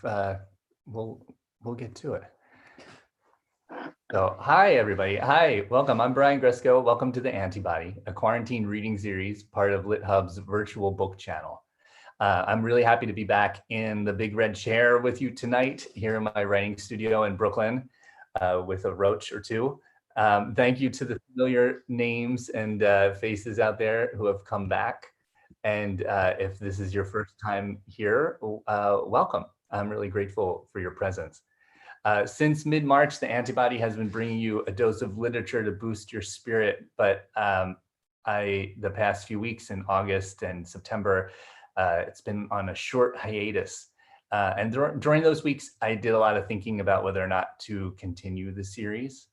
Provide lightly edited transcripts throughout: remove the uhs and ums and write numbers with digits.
we'll get to it. So, hi everybody. Hi, welcome. I'm Brian Gresco. Welcome to the Antibody, a quarantine reading series, part of LitHub's virtual book channel. I'm really happy to be back in the big red chair with you tonight here in my writing studio in Brooklyn with a roach or two. Thank you to the familiar names and faces out there who have come back. And if this is your first time here, welcome. I'm really grateful for your presence. Since mid-March, the Antibody has been bringing you a dose of literature to boost your spirit. But the past few weeks in August and September, it's been on a short hiatus. And during those weeks, I did a lot of thinking about whether or not to continue the series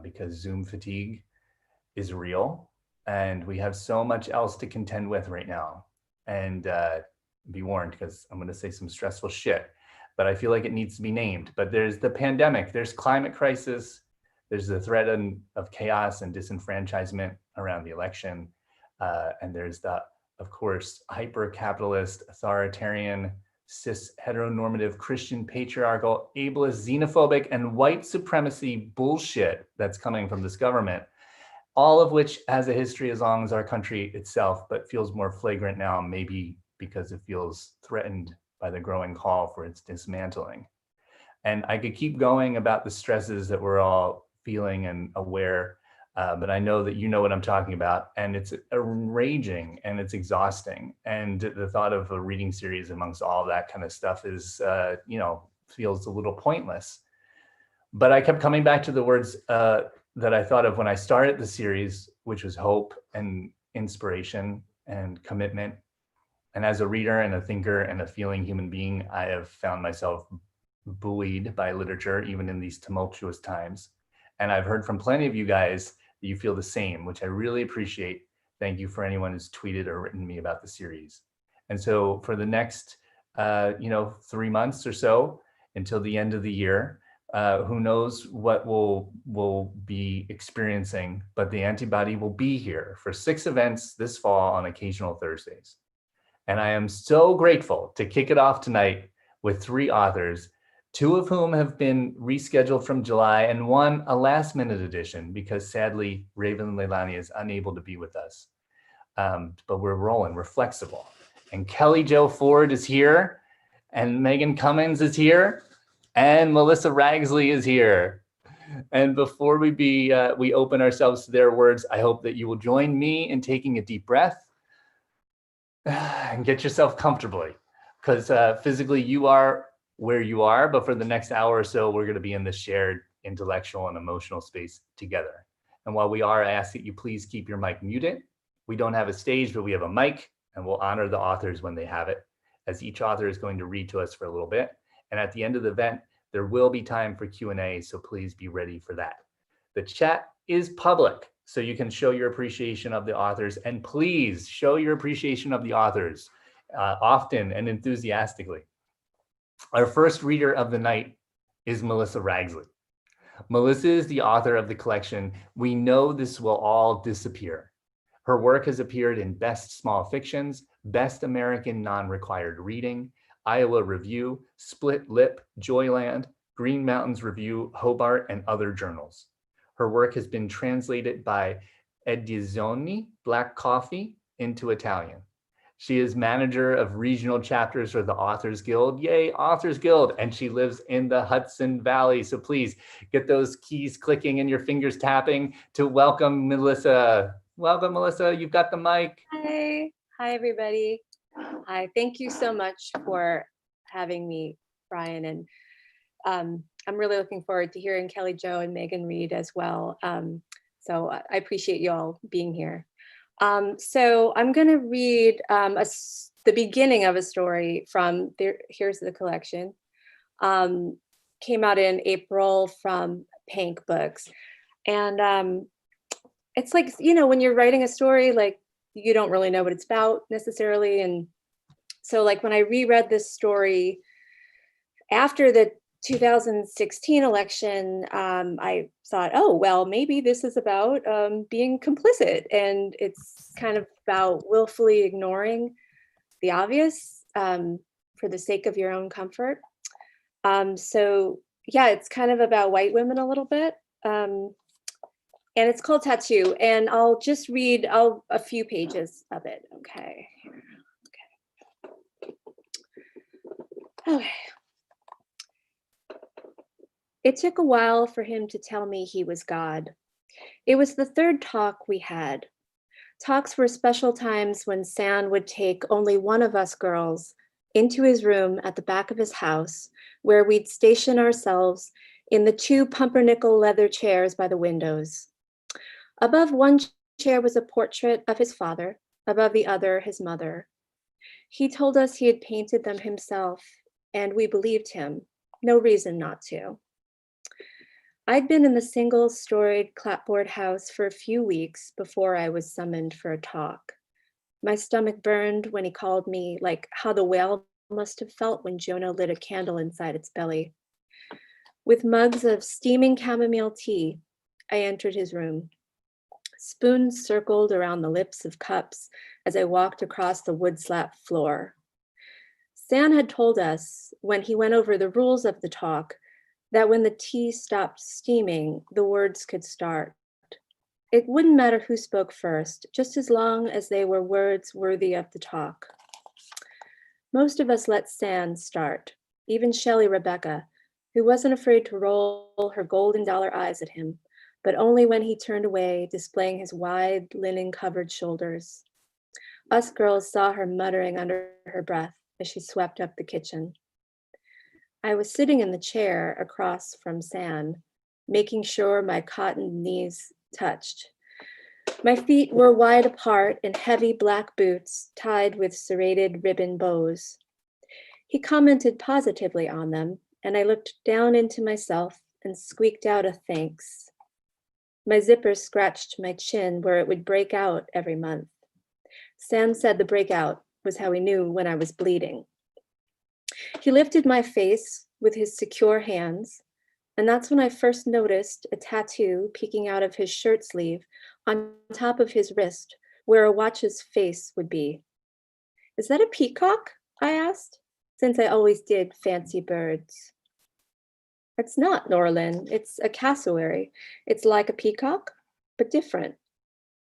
because Zoom fatigue is real. And we have so much else to contend with right now. And be warned, because I'm going to say some stressful shit, but I feel like it needs to be named. But there's the pandemic, there's climate crisis, there's the threat of chaos and disenfranchisement around the election. And there's the, of course, hyper-capitalist, authoritarian, cis heteronormative, Christian, patriarchal, ableist, xenophobic, and white supremacy bullshit that's coming from this government. All of which has a history as long as our country itself, but feels more flagrant now, maybe because it feels threatened by the growing call for its dismantling. And I could keep going about the stresses that we're all feeling and aware, but I know that you know what I'm talking about, and it's enraging and it's exhausting. And the thought of a reading series amongst all that kind of stuff is, feels a little pointless. But I kept coming back to the words that I thought of when I started the series, which was hope and inspiration and commitment. And as a reader and a thinker and a feeling human being, I have found myself buoyed by literature, even in these tumultuous times. And I've heard from plenty of you guys that you feel the same, which I really appreciate. Thank you for anyone who's tweeted or written me about the series. And so for the next, 3 months or so, until the end of the year, who knows what we'll be experiencing, but the Antibody will be here for 6 events this fall on occasional Thursdays. And I am so grateful to kick it off tonight with 3 authors, 2 of whom have been rescheduled from July and 1 a last minute edition because sadly, Raven Leilani is unable to be with us. But we're rolling, we're flexible. And Kelli Jo Ford is here and Megan Cummins is here. And Melissa Ragsley is here. And before we open ourselves to their words, I hope that you will join me in taking a deep breath and get yourself comfortably, because physically you are where you are, but for the next hour or so, we're going to be in this shared intellectual and emotional space together. And while we are, I ask that you please keep your mic muted. We don't have a stage, but we have a mic, and we'll honor the authors when they have it, as each author is going to read to us for a little bit. And at the end of the event, there will be time for Q&A, so please be ready for that. The chat is public, so you can show your appreciation of the authors, and please show your appreciation of the authors often and enthusiastically. Our first reader of the night is Melissa Ragsley. Melissa is the author of the collection, We Know This Will All Disappear. Her work has appeared in Best Small Fictions, Best American Non-Required Reading, Iowa Review, Split Lip, Joyland, Green Mountains Review, Hobart, and other journals. Her work has been translated by Edizioni Black Coffee into Italian. She is manager of regional chapters for the Authors Guild. Yay, Authors Guild. And she lives in the Hudson Valley. So please get those keys clicking and your fingers tapping to welcome Melissa. Welcome, Melissa. You've got the mic. Hi. Hi, everybody. Hi. Thank you so much for having me, Brian. And I'm really looking forward to hearing Kelli Jo and Megan read as well. So I appreciate you all being here. So I'm going to read the beginning of a story from here's the collection. Came out in April from Pank Books. And it's like, when you're writing a story, like you don't really know what it's about necessarily. And so like when I reread this story after the 2016 election, I thought, oh, well, maybe this is about being complicit. And it's kind of about willfully ignoring the obvious for the sake of your own comfort. So yeah, it's kind of about white women a little bit. And it's called Tattoo. And I'll just read a few pages of it. Okay. Okay. It took a while for him to tell me he was God. It was the third talk we had. Talks were special times when San would take only one of us girls into his room at the back of his house, where we'd station ourselves in the two pumpernickel leather chairs by the windows. Above one chair was a portrait of his father, above the other, his mother. He told us he had painted them himself, and we believed him. No reason not to. I'd been in the single-storied clapboard house for a few weeks before I was summoned for a talk. My stomach burned when he called me, like how the whale must have felt when Jonah lit a candle inside its belly. With mugs of steaming chamomile tea, I entered his room. Spoons circled around the lips of cups as I walked across the wood-slab floor. San had told us, when he went over the rules of the talk, that when the tea stopped steaming, the words could start. It wouldn't matter who spoke first, just as long as they were words worthy of the talk. Most of us let San start, even Shelley Rebecca, who wasn't afraid to roll her golden dollar eyes at him, but only when he turned away, displaying his wide linen-covered shoulders. Us girls saw her muttering under her breath as she swept up the kitchen. I was sitting in the chair across from San, making sure my cotton knees touched. My feet were wide apart in heavy black boots tied with serrated ribbon bows. He commented positively on them, and I looked down into myself and squeaked out a thanks. My zipper scratched my chin where it would break out every month. San said the breakout was how he knew when I was bleeding. He lifted my face with his secure hands, and that's when I first noticed a tattoo peeking out of his shirt sleeve on top of his wrist, where a watch's face would be. "Is that a peacock?" I asked, since I always did fancy birds. "It's not, Norlin. It's a cassowary. It's like a peacock, but different.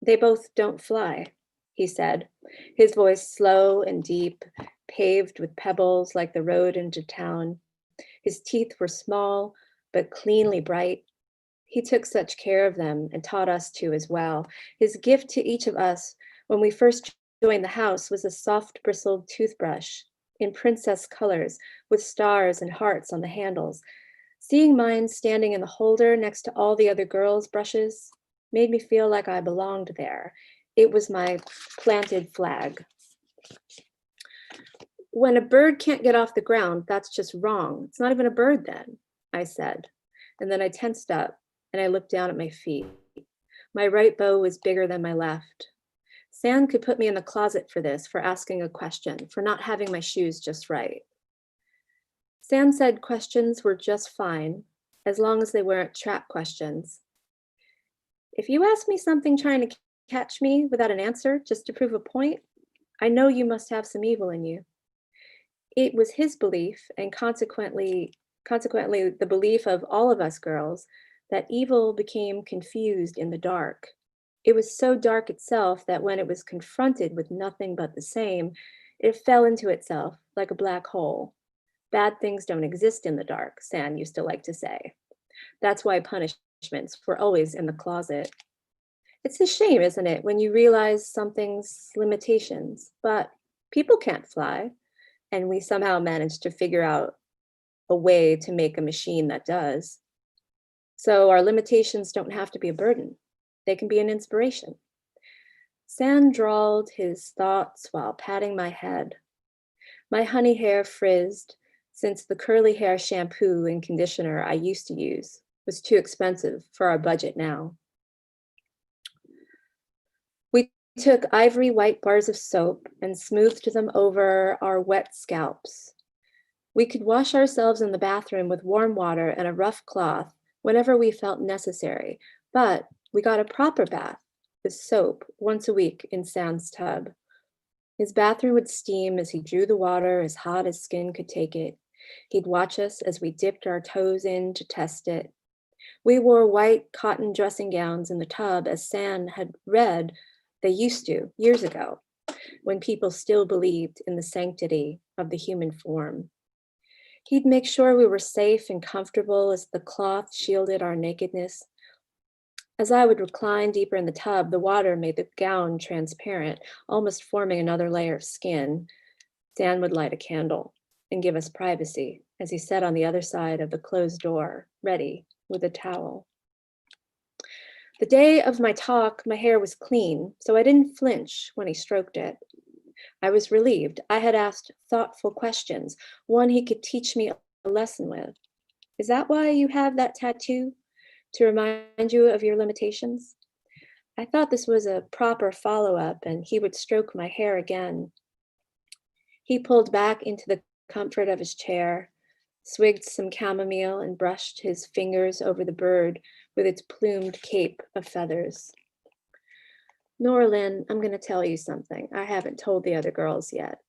They both don't fly," he said, his voice slow and deep, paved with pebbles like the road into town. His teeth were small, but cleanly bright. He took such care of them and taught us to as well. His gift to each of us when we first joined the house was a soft bristled toothbrush in princess colors with stars and hearts on the handles. Seeing mine standing in the holder next to all the other girls' brushes made me feel like I belonged there. It was my planted flag. "When a bird can't get off the ground, that's just wrong. It's not even a bird then," I said. And then I tensed up and I looked down at my feet. My right bow was bigger than my left. San could put me in the closet for this, for asking a question, for not having my shoes just right. San said questions were just fine, as long as they weren't trap questions. "If you ask me something trying to catch me without an answer just to prove a point, I know you must have some evil in you." It was his belief, and consequently the belief of all of us girls, that evil became confused in the dark. It was so dark itself that when it was confronted with nothing but the same, it fell into itself like a black hole. Bad things don't exist in the dark, San used to like to say. That's why punishments were always in the closet. It's a shame, isn't it, when you realize something's limitations, but people can't fly, and we somehow managed to figure out a way to make a machine that does. So our limitations don't have to be a burden. They can be an inspiration. San drawled his thoughts while patting my head. My honey hair frizzed, since the curly hair shampoo and conditioner I used to use was too expensive for our budget now. We took ivory white bars of soap and smoothed them over our wet scalps. We could wash ourselves in the bathroom with warm water and a rough cloth whenever we felt necessary, but we got a proper bath with soap once a week in San's tub. His bathroom would steam as he drew the water as hot as skin could take it. He'd watch us as we dipped our toes in to test it. We wore white cotton dressing gowns in the tub, as San had read they used to years ago, when people still believed in the sanctity of the human form. He'd make sure we were safe and comfortable as the cloth shielded our nakedness. As I would recline deeper in the tub, the water made the gown transparent, almost forming another layer of skin. Dan would light a candle and give us privacy as he sat on the other side of the closed door, ready with a towel. The day of my talk, my hair was clean, so I didn't flinch when he stroked it. I was relieved. I had asked thoughtful questions, one he could teach me a lesson with. Is that why you have that tattoo? To remind you of your limitations? I thought this was a proper follow-up, and he would stroke my hair again. He pulled back into the comfort of his chair, swigged some chamomile, and brushed his fingers over the bird with its plumed cape of feathers. Norlin, I'm going to tell you something I haven't told the other girls yet.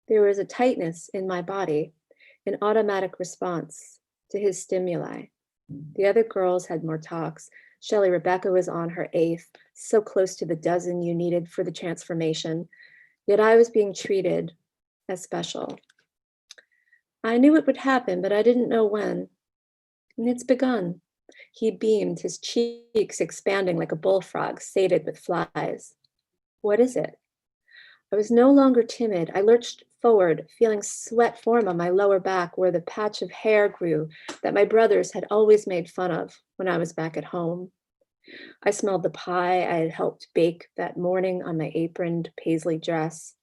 There was a tightness in my body, an automatic response to his stimuli. The other girls had more talks. Shelley Rebecca was on her 8th, so close to the dozen you needed for the transformation. Yet I was being treated as special. I knew it would happen, but I didn't know when. And it's begun. He beamed, his cheeks expanding like a bullfrog sated with flies. What is it? I was no longer timid. I lurched forward, feeling sweat form on my lower back where the patch of hair grew that my brothers had always made fun of when I was back at home. I smelled the pie I had helped bake that morning on my aproned paisley dress.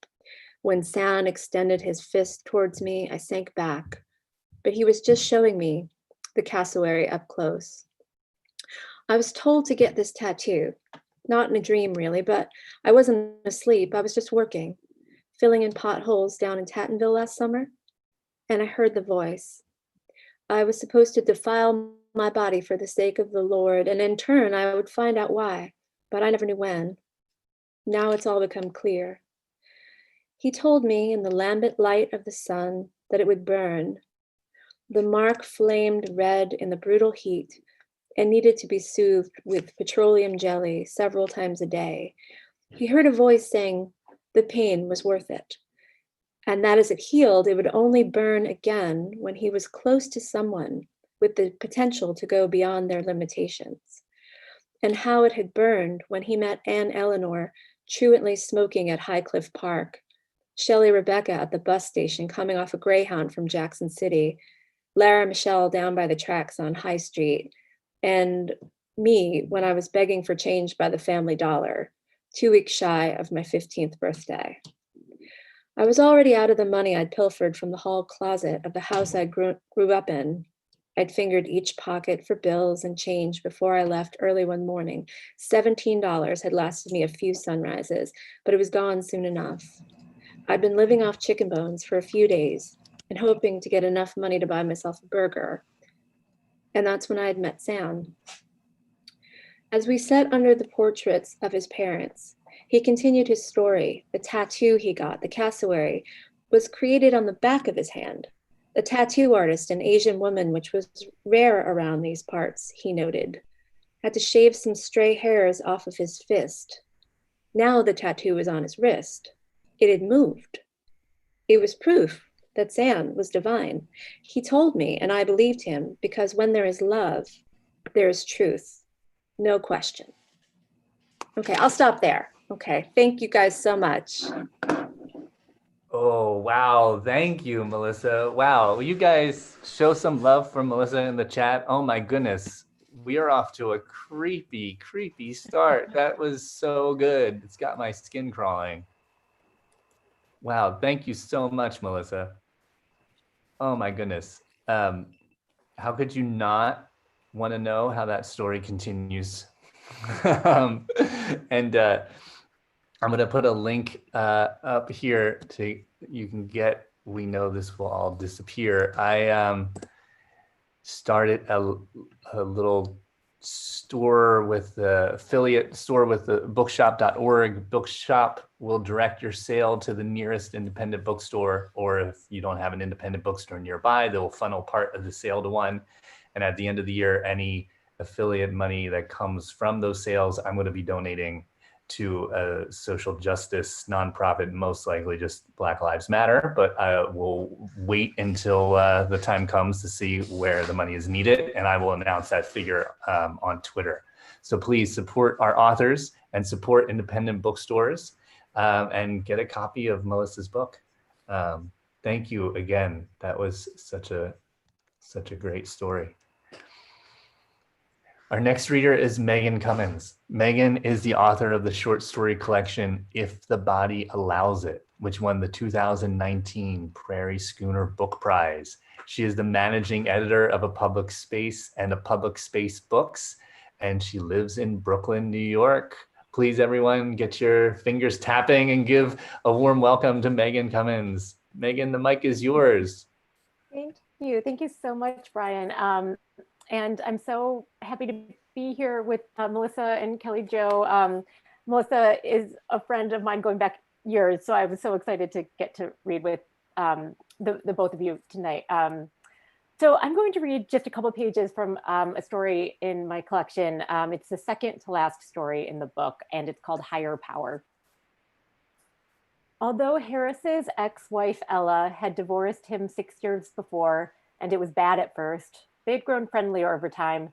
When San extended his fist towards me, I sank back, but he was just showing me the cassowary up close. I was told to get this tattoo, not in a dream really, but I wasn't asleep. I was just working, filling in potholes down in Tattonville last summer, and I heard the voice. I was supposed to defile my body for the sake of the Lord, and in turn I would find out why, but I never knew when. Now it's all become clear. He told me in the lambent light of the sun that it would burn. The mark flamed red in the brutal heat and needed to be soothed with petroleum jelly several times a day. He heard a voice saying the pain was worth it, and that as it healed, it would only burn again when he was close to someone with the potential to go beyond their limitations. And how it had burned when he met Anne Eleanor truantly smoking at Highcliffe Park, Shelley Rebecca at the bus station coming off a Greyhound from Jackson City, Lara Michelle down by the tracks on High Street, and me when I was begging for change by the Family Dollar, 2 weeks shy of my 15th birthday. I was already out of the money I'd pilfered from the hall closet of the house I grew up in. I'd fingered each pocket for bills and change before I left early one morning. $17 had lasted me a few sunrises, but it was gone soon enough. I'd been living off chicken bones for a few days and hoping to get enough money to buy myself a burger. And that's when I had met Sam. As we sat under the portraits of his parents, he continued his story. The tattoo he got, the cassowary, was created on the back of his hand. The tattoo artist, an Asian woman, which was rare around these parts, he noted, had to shave some stray hairs off of his fist. Now the tattoo was on his wrist. It had moved. It was proof that Sam was divine. He told me, and I believed him, because when there is love, there is truth. No question. Okay, I'll stop there. Okay, thank you guys so much. Oh, wow. Thank you, Melissa. Wow. Will you guys show some love for Melissa in the chat? Oh my goodness. We are off to a creepy, creepy start. That was so good. It's got my skin crawling. Wow. Thank you so much, Melissa. Oh my goodness. How could you not want to know how that story continues? And I'm going to put a link up here to you can get. We know this will all disappear. I started a little store with the affiliate store with the bookshop.org. Bookshop will direct your sale to the nearest independent bookstore, or if you don't have an independent bookstore nearby, they'll funnel part of the sale to one. And at the end of the year, any affiliate money that comes from those sales, I'm going to be donating to a social justice nonprofit, most likely just Black Lives Matter, but I will wait until the time comes to see where the money is needed, and I will announce that figure on Twitter. So please support our authors and support independent bookstores, and get a copy of Melissa's book. Thank you again. That was such a great story. Our next reader is Megan Cummins. Megan is the author of the short story collection, If the Body Allows It, which won the 2019 Prairie Schooner Book Prize. She is the managing editor of A Public Space and A Public Space Books, and she lives in Brooklyn, New York. Please, everyone, get your fingers tapping and give a warm welcome to Megan Cummins. Megan, the mic is yours. Thank you. Thank you so much, Brian. And I'm so happy to be here with Melissa and Kelli Jo. Melissa is a friend of mine going back years, so I was so excited to get to read with the both of you tonight. So I'm going to read just a couple of pages from a story in my collection. It's the second to last story in the book, and it's called Higher Power. Although Harris's ex-wife Ella had divorced him 6 years before, and it was bad at first, they'd grown friendlier over time.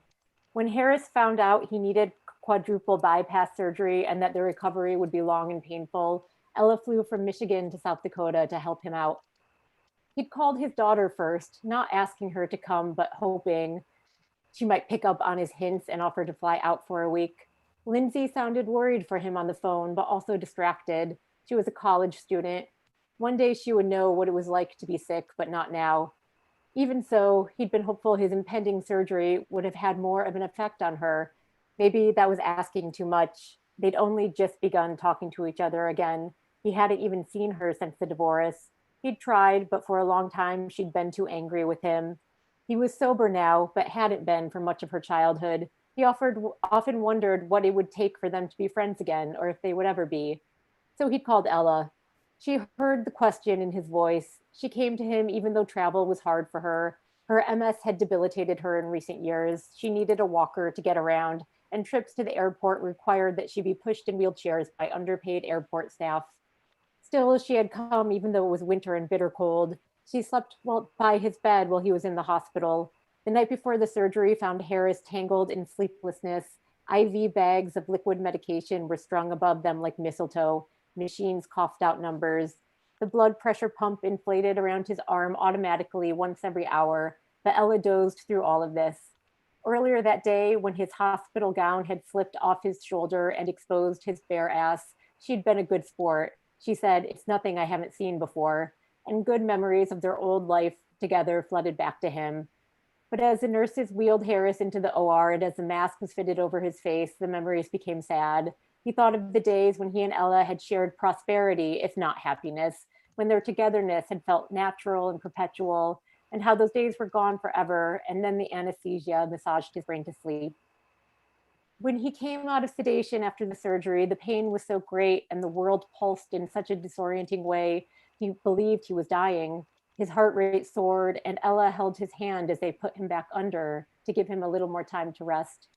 When Harris found out he needed quadruple bypass surgery and that the recovery would be long and painful, Ella flew from Michigan to South Dakota to help him out. He'd called his daughter first, not asking her to come, but hoping she might pick up on his hints and offer to fly out for a week. Lindsay sounded worried for him on the phone, but also distracted. She was a college student. One day she would know what it was like to be sick, but not now. Even so, he'd been hopeful his impending surgery would have had more of an effect on her. Maybe that was asking too much. They'd only just begun talking to each other again. He hadn't even seen her since the divorce. He'd tried, but for a long time, she'd been too angry with him. He was sober now, but hadn't been for much of her childhood. He often wondered what it would take for them to be friends again, or if they would ever be. So he'd called Ella. She heard the question in his voice. She came to him even though travel was hard for her. Her MS had debilitated her in recent years. She needed a walker to get around, and trips to the airport required that she be pushed in wheelchairs by underpaid airport staff. Still, she had come even though it was winter and bitter cold. She slept by his bed while he was in the hospital. The night before the surgery found Harris tangled in sleeplessness. IV bags of liquid medication were strung above them like mistletoe. Machines coughed out numbers. The blood pressure pump inflated around his arm automatically once every hour, but Ella dozed through all of this. Earlier that day, when his hospital gown had slipped off his shoulder and exposed his bare ass, she'd been a good sport. She said, "It's nothing I haven't seen before," and good memories of their old life together flooded back to him. But as the nurses wheeled Harris into the OR and as the mask was fitted over his face, the memories became sad. He thought of the days when he and Ella had shared prosperity, if not happiness, when their togetherness had felt natural and perpetual, and how those days were gone forever, and then the anesthesia massaged his brain to sleep. When he came out of sedation after the surgery, the pain was so great and the world pulsed in such a disorienting way, he believed he was dying. His heart rate soared, and Ella held his hand as they put him back under to give him a little more time to rest.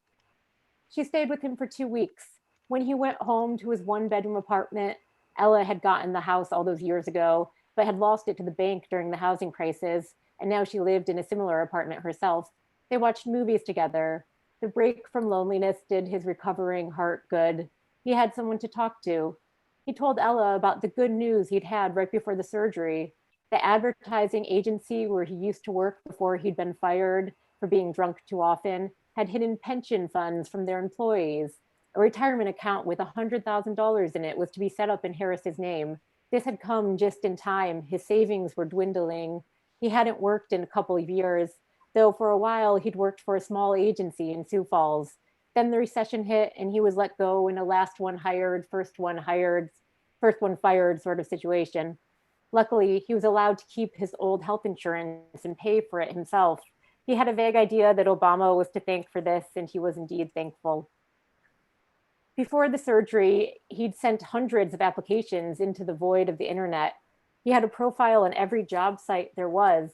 She stayed with him for 2 weeks. When he went home to his one-bedroom apartment, Ella had gotten the house all those years ago, but had lost it to the bank during the housing crisis, and now she lived in a similar apartment herself. They watched movies together. The break from loneliness did his recovering heart good. He had someone to talk to. He told Ella about the good news he'd had right before the surgery. The advertising agency where he used to work before he'd been fired for being drunk too often had hidden pension funds from their employees. A retirement account with $100,000 in it was to be set up in Harris's name. This had come just in time. His savings were dwindling. He hadn't worked in a couple of years, though for a while he'd worked for a small agency in Sioux Falls. Then the recession hit and he was let go in a last one hired, first one fired sort of situation. Luckily, he was allowed to keep his old health insurance and pay for it himself. He had a vague idea that Obama was to thank for this, and he was indeed thankful. Before the surgery, he'd sent hundreds of applications into the void of the internet. He had a profile on every job site there was.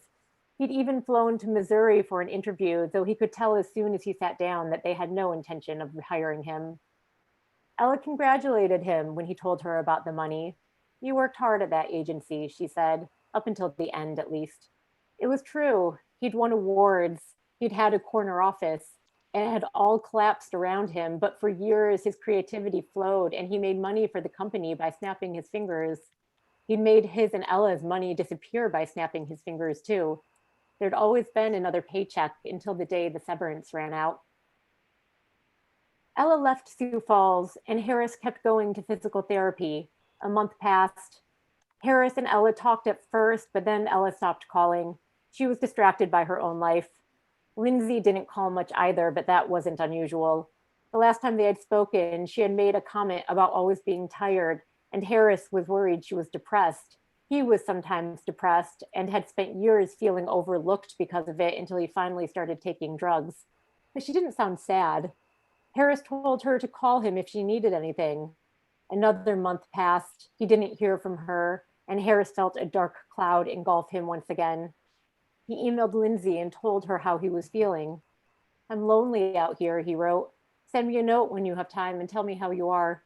He'd even flown to Missouri for an interview, though he could tell as soon as he sat down that they had no intention of hiring him. Ella congratulated him when he told her about the money. "You worked hard at that agency," she said, up until the end at least. It was true. He'd won awards. He'd had a corner office. And it had all collapsed around him, but for years his creativity flowed and he made money for the company by snapping his fingers. He'd made his and Ella's money disappear by snapping his fingers too. There'd always been another paycheck until the day the severance ran out. Ella left Sioux Falls and Harris kept going to physical therapy. A month passed. Harris and Ella talked at first, but then Ella stopped calling. She was distracted by her own life. Lindsay didn't call much either, but that wasn't unusual. The last time they had spoken, she had made a comment about always being tired, and Harris was worried she was depressed. He was sometimes depressed and had spent years feeling overlooked because of it until he finally started taking drugs. But she didn't sound sad. Harris told her to call him if she needed anything. Another month passed. He didn't hear from her, and Harris felt a dark cloud engulf him once again. He emailed Lindsay and told her how he was feeling. "I'm lonely out here," he wrote. "Send me a note when you have time and tell me how you are."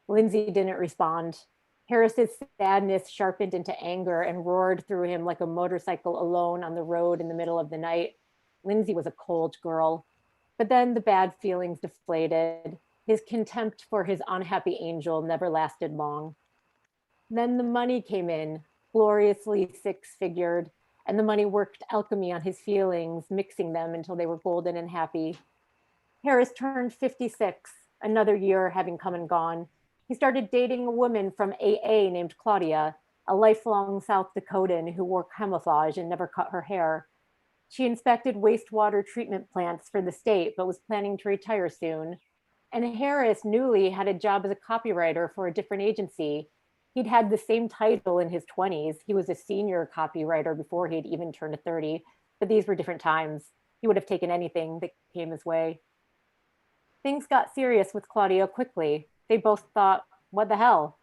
Lindsay didn't respond. Harris's sadness sharpened into anger and roared through him like a motorcycle alone on the road in the middle of the night. Lindsay was a cold girl. But then the bad feelings deflated. His contempt for his unhappy angel never lasted long. Then the money came in, gloriously six-figured, and the money worked alchemy on his feelings, mixing them until they were golden and happy. Harris turned 56, another year having come and gone. He started dating a woman from AA named Claudia, a lifelong South Dakotan who wore camouflage and never cut her hair. She inspected wastewater treatment plants for the state, but was planning to retire soon. And Harris newly had a job as a copywriter for a different agency. He'd had the same title in his 20s. He was a senior copywriter before he'd even turned 30, but these were different times. He would have taken anything that came his way. Things got serious with Claudia quickly. They both thought, what the hell?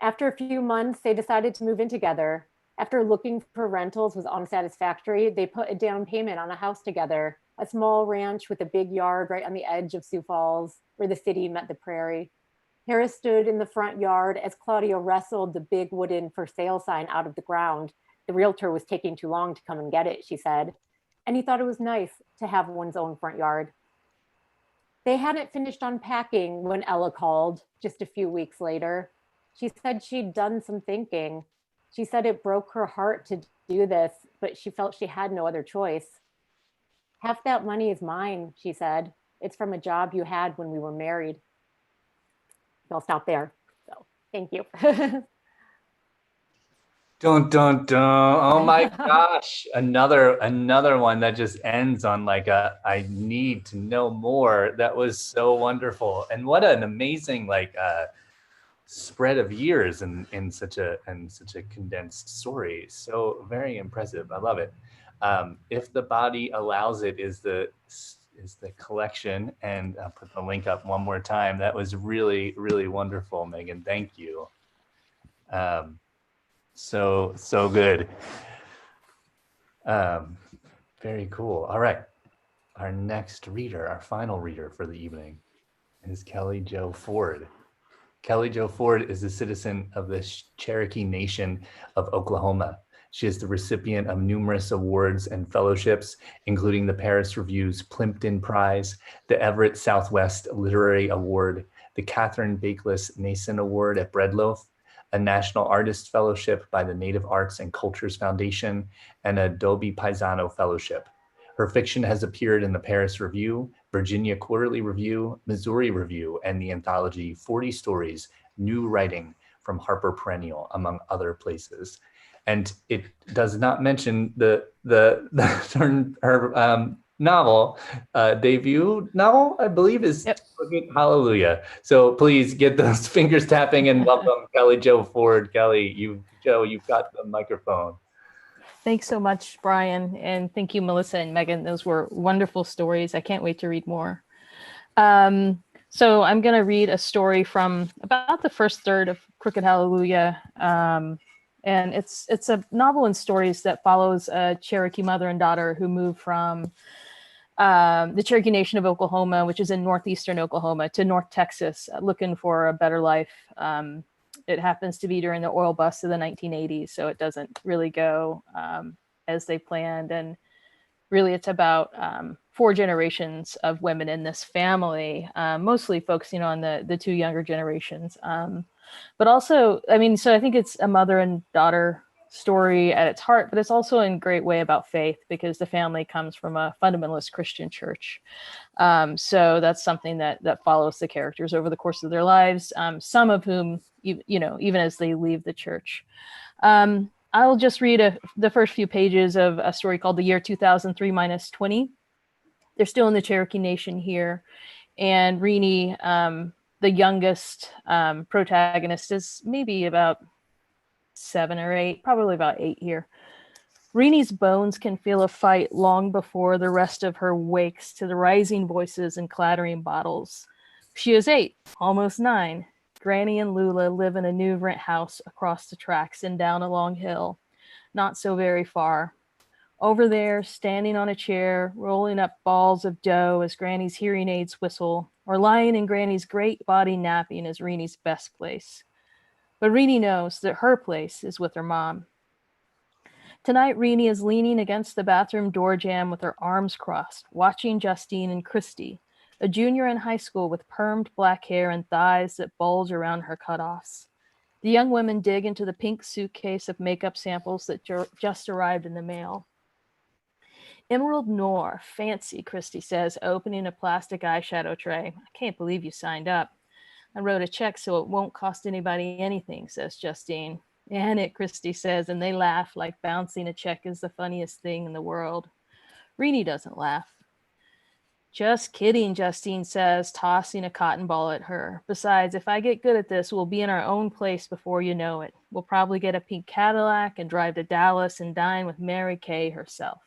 After a few months, they decided to move in together. After looking for rentals was unsatisfactory, they put a down payment on a house together, a small ranch with a big yard right on the edge of Sioux Falls, where the city met the prairie. Harris stood in the front yard as Claudia wrestled the big wooden for sale sign out of the ground. The realtor was taking too long to come and get it, she said. And he thought it was nice to have one's own front yard. They hadn't finished unpacking when Ella called just a few weeks later. She said she'd done some thinking. She said it broke her heart to do this, but she felt she had no other choice. "Half that money is mine," she said. "It's from a job you had when we were married." I'll stop there. So thank you. Dun, dun, dun. Oh my gosh. Another one that just ends on like a, I need to know more. That was so wonderful. And what an amazing like spread of years in such a condensed story. So very impressive. I love it. If the Body Allows It is the collection, and I'll put the link up one more time. That was really, really wonderful, Megan. Thank you. So good. Very cool. All right. Our next reader, our final reader for the evening, is Kelli Jo Ford. Kelli Jo Ford is a citizen of the Cherokee Nation of Oklahoma. She is the recipient of numerous awards and fellowships, including the Paris Review's Plimpton Prize, the Everett Southwest Literary Award, the Catherine Bakeless Nason Award at Breadloaf, a National Artist Fellowship by the Native Arts and Cultures Foundation, and a Dobie Paisano Fellowship. Her fiction has appeared in the Paris Review, Virginia Quarterly Review, Missouri Review, and the anthology 40 Stories, New Writing from Harper Perennial, among other places. And it does not mention her novel, debut novel, I believe, is Yep. Hallelujah. So please get those fingers tapping and welcome Kelli Jo Ford. Kelli, you've got the microphone. Thanks so much, Brian. And thank you, Melissa and Megan. Those were wonderful stories. I can't wait to read more. So I'm going to read a story from about the first third of Crooked Hallelujah. And it's a novel and stories that follows a Cherokee mother and daughter who move from the Cherokee Nation of Oklahoma, which is in northeastern Oklahoma, to North Texas, looking for a better life. It happens to be during the oil bust of the 1980s, so it doesn't really go as they planned. And really, it's about 4 generations of women in this family, mostly focusing on the 2 younger generations. But also, I mean, so I think it's a mother and daughter story at its heart, but it's also in a great way about faith because the family comes from a fundamentalist Christian church. So that's something that follows the characters over the course of their lives, some of whom, even as they leave the church. I'll just read the first few pages of a story called The Year 2003 Minus 20. They're still in the Cherokee Nation here. And Renee, the youngest protagonist, is maybe about 7 or 8, probably about 8 here. Renee's bones can feel a fight long before the rest of her wakes to the rising voices and clattering bottles. She is 8, almost 9. Granny and Lula live in a new rent house across the tracks and down a long hill, not so very far. Over there, standing on a chair, rolling up balls of dough as Granny's hearing aids whistle, or lying in Granny's great body napping is Renee's best place. But Renee knows that her place is with her mom. Tonight, Renee is leaning against the bathroom door jamb with her arms crossed, watching Justine and Christy, a junior in high school with permed black hair and thighs that bulge around her cutoffs. The young women dig into the pink suitcase of makeup samples that just arrived in the mail. Emerald Noir, fancy, Christy says, opening a plastic eyeshadow tray. I can't believe you signed up. I wrote a check so it won't cost anybody anything, says Justine. And it, Christy says, and they laugh like bouncing a check is the funniest thing in the world. Renee doesn't laugh. Just kidding, Justine says, tossing a cotton ball at her. Besides, if I get good at this, we'll be in our own place before you know it. We'll probably get a pink Cadillac and drive to Dallas and dine with Mary Kay herself.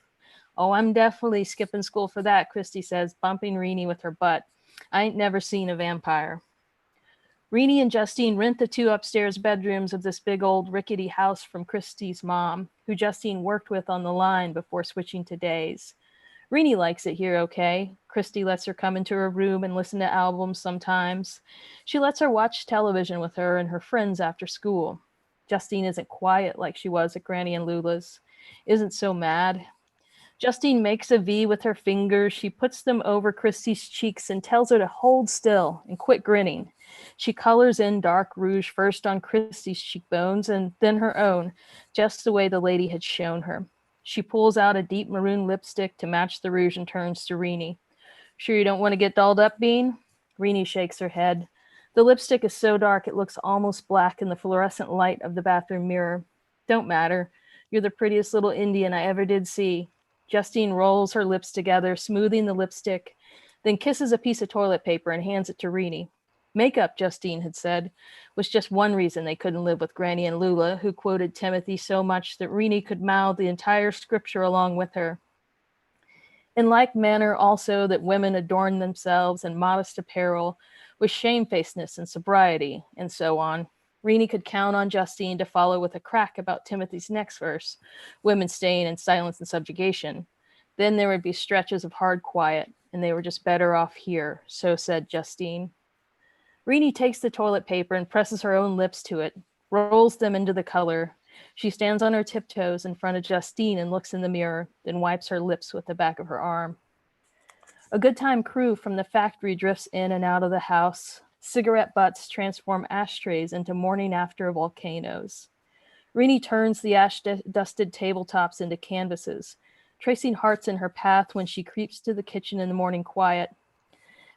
Oh, I'm definitely skipping school for that, Christy says, bumping Renee with her butt. I ain't never seen a vampire. Renee and Justine rent the 2 upstairs bedrooms of this big old rickety house from Christy's mom, who Justine worked with on the line before switching to days. Renee likes it here okay. Christy lets her come into her room and listen to albums sometimes. She lets her watch television with her and her friends after school. Justine isn't quiet like she was at Granny and Lula's. Isn't so mad. Justine makes a V with her fingers. She puts them over Christy's cheeks and tells her to hold still and quit grinning. She colors in dark rouge first on Christy's cheekbones and then her own, just the way the lady had shown her. She pulls out a deep maroon lipstick to match the rouge and turns to Renee. Sure you don't want to get dolled up, Bean? Renee shakes her head. The lipstick is so dark it looks almost black in the fluorescent light of the bathroom mirror. Don't matter. You're the prettiest little Indian I ever did see. Justine rolls her lips together, smoothing the lipstick, then kisses a piece of toilet paper and hands it to Renee. Makeup, Justine had said, was just one reason they couldn't live with Granny and Lula, who quoted Timothy so much that Renee could mouth the entire scripture along with her. In like manner also that women adorn themselves in modest apparel with shamefacedness and sobriety, and so on. Renee could count on Justine to follow with a crack about Timothy's next verse, women staying in silence and subjugation. Then there would be stretches of hard quiet, and they were just better off here, so said Justine. Renee takes the toilet paper and presses her own lips to it, rolls them into the color. She stands on her tiptoes in front of Justine and looks in the mirror, then wipes her lips with the back of her arm. A good time crew from the factory drifts in and out of the house. Cigarette butts transform ashtrays into morning after volcanoes. Renee turns the ash-dusted tabletops into canvases, tracing hearts in her path when she creeps to the kitchen in the morning quiet.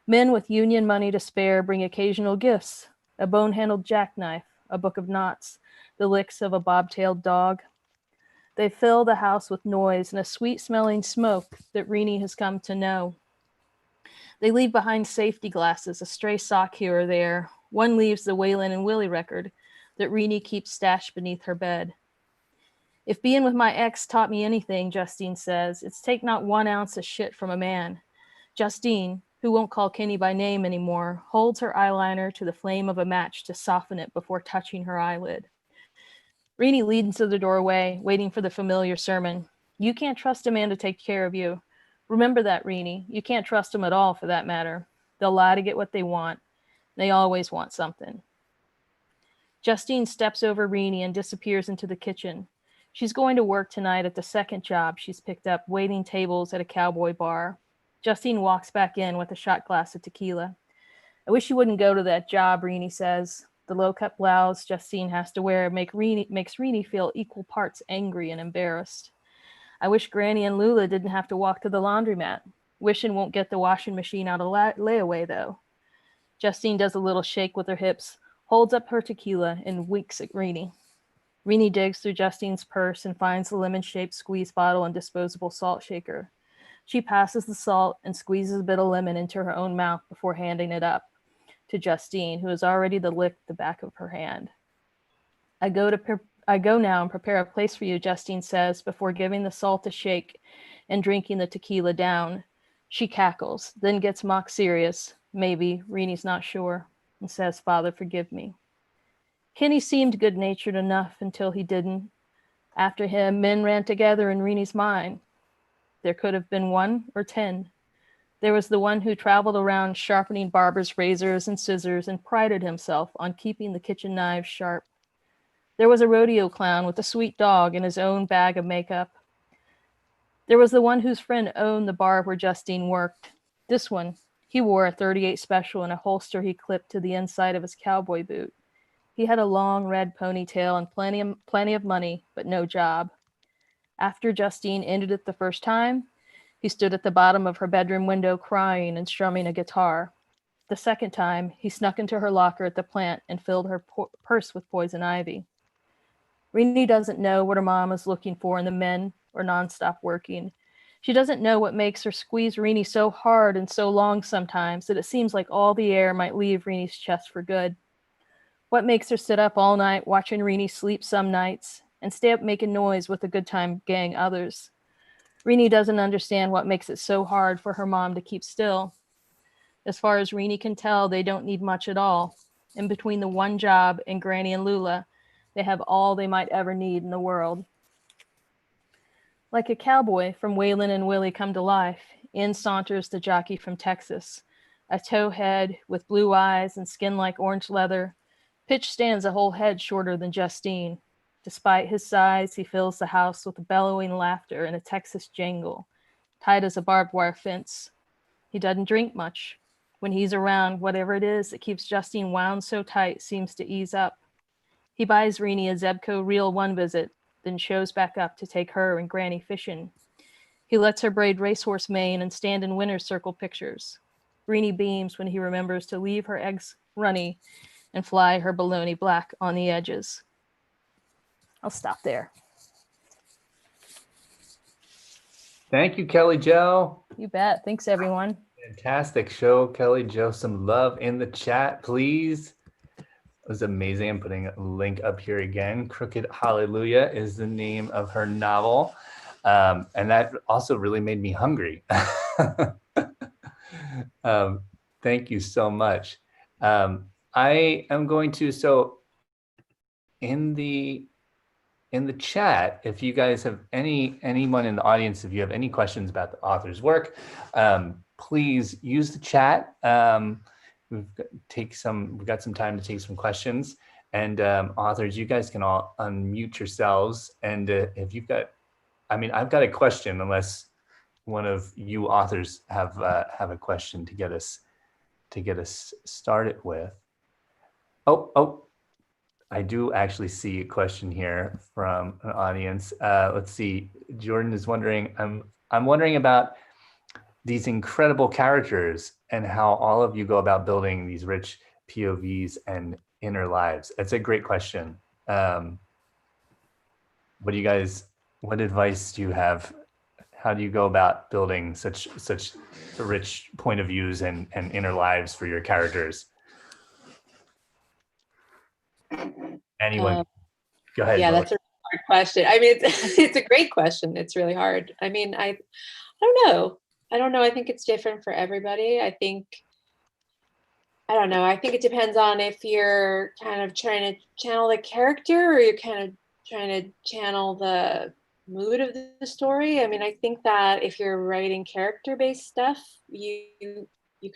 Men with union money to spare bring occasional gifts, a bone-handled jackknife, a book of knots, the licks of a bobtailed dog. They fill the house with noise and a sweet-smelling smoke that Renee has come to know. They leave behind safety glasses, a stray sock here or there. One leaves the Waylon and Willie record that Renee keeps stashed beneath her bed. If being with my ex taught me anything, Justine says, it's take not 1 ounce of shit from a man. Justine, who won't call Kenny by name anymore, holds her eyeliner to the flame of a match to soften it before touching her eyelid. Renee leads to the doorway, waiting for the familiar sermon. You can't trust a man to take care of you. Remember that, Renee. You can't trust them at all, for that matter. They'll lie to get what they want. They always want something. Justine steps over Renee and disappears into the kitchen. She's going to work tonight at the second job she's picked up, waiting tables at a cowboy bar. Justine walks back in with a shot glass of tequila. I wish you wouldn't go to that job, Renee says. The low-cut blouse Justine has to wear makes Renee feel equal parts angry and embarrassed. I wish Granny and Lula didn't have to walk to the laundromat. Wishing won't get the washing machine out of layaway, though. Justine does a little shake with her hips, holds up her tequila, and winks at Renee. Renee digs through Justine's purse and finds the lemon-shaped squeeze bottle and disposable salt shaker. She passes the salt and squeezes a bit of lemon into her own mouth before handing it up to Justine, who has already licked the back of her hand. I go now and prepare a place for you, Justine says, before giving the salt a shake and drinking the tequila down. She cackles, then gets mock serious, maybe, Renee's not sure, and says, Father, forgive me. Kenny seemed good-natured enough until he didn't. After him, men ran together in Renee's mind. There could have been 1 or 10. There was the one who traveled around sharpening barber's razors and scissors and prided himself on keeping the kitchen knives sharp. There was a rodeo clown with a sweet dog and his own bag of makeup. There was the one whose friend owned the bar where Justine worked. This one, he wore a .38 special in a holster he clipped to the inside of his cowboy boot. He had a long red ponytail and plenty of money, but no job. After Justine ended it the first time, he stood at the bottom of her bedroom window crying and strumming a guitar. The second time, he snuck into her locker at the plant and filled her purse with poison ivy. Renee doesn't know what her mom is looking for in the men or nonstop working. She doesn't know what makes her squeeze Renee so hard and so long sometimes that it seems like all the air might leave Renee's chest for good. What makes her sit up all night watching Renee sleep some nights and stay up making noise with a good time gang others. Renee doesn't understand what makes it so hard for her mom to keep still. As far as Renee can tell, they don't need much at all. In between the one job and Granny and Lula, they have all they might ever need in the world. Like a cowboy from Waylon and Willie Come to Life, in saunters the jockey from Texas, a towhead with blue eyes and skin like orange leather. Pitch stands a whole head shorter than Justine. Despite his size, he fills the house with bellowing laughter and a Texas jangle, tight as a barbed wire fence. He doesn't drink much. When he's around, whatever it is that keeps Justine wound so tight seems to ease up. He buys Renee a Zebco Reel 1 visit, then shows back up to take her and Granny fishing. He lets her braid racehorse mane and stand in winner's circle pictures. Renee beams when he remembers to leave her eggs runny and fly her baloney black on the edges. I'll stop there. Thank you, Kelly Jo. You bet. Thanks, everyone. Fantastic show, Kelly Jo. Some love in the chat, please. It was amazing. I'm putting a link up here again. Crooked Hallelujah is the name of her novel. And that also really made me hungry. Thank you so much. I am going to, so in the chat, if you guys have anyone in the audience, if you have any questions about the author's work, please use the chat. We've got some time to take some questions, and authors, you guys can all unmute yourselves. And if you've got, I've got a question, unless one of you authors have a question to get us started with. Oh, I do actually see a question here from an audience. Let's see. Jordan is wondering, I'm wondering about these incredible characters and how all of you go about building these rich POVs and inner lives. That's a great question. What advice do you have? How do you go about building such rich point of views and inner lives for your characters? Anyone? Go ahead. Yeah, Lily. that's a hard question. I mean, it's a great question. It's really hard. I mean, I don't know. I think it's different for everybody. I don't know. I think it depends on if you're kind of trying to channel the character or you're kind of trying to channel the mood of the story. I mean, I think that if you're writing character-based stuff, you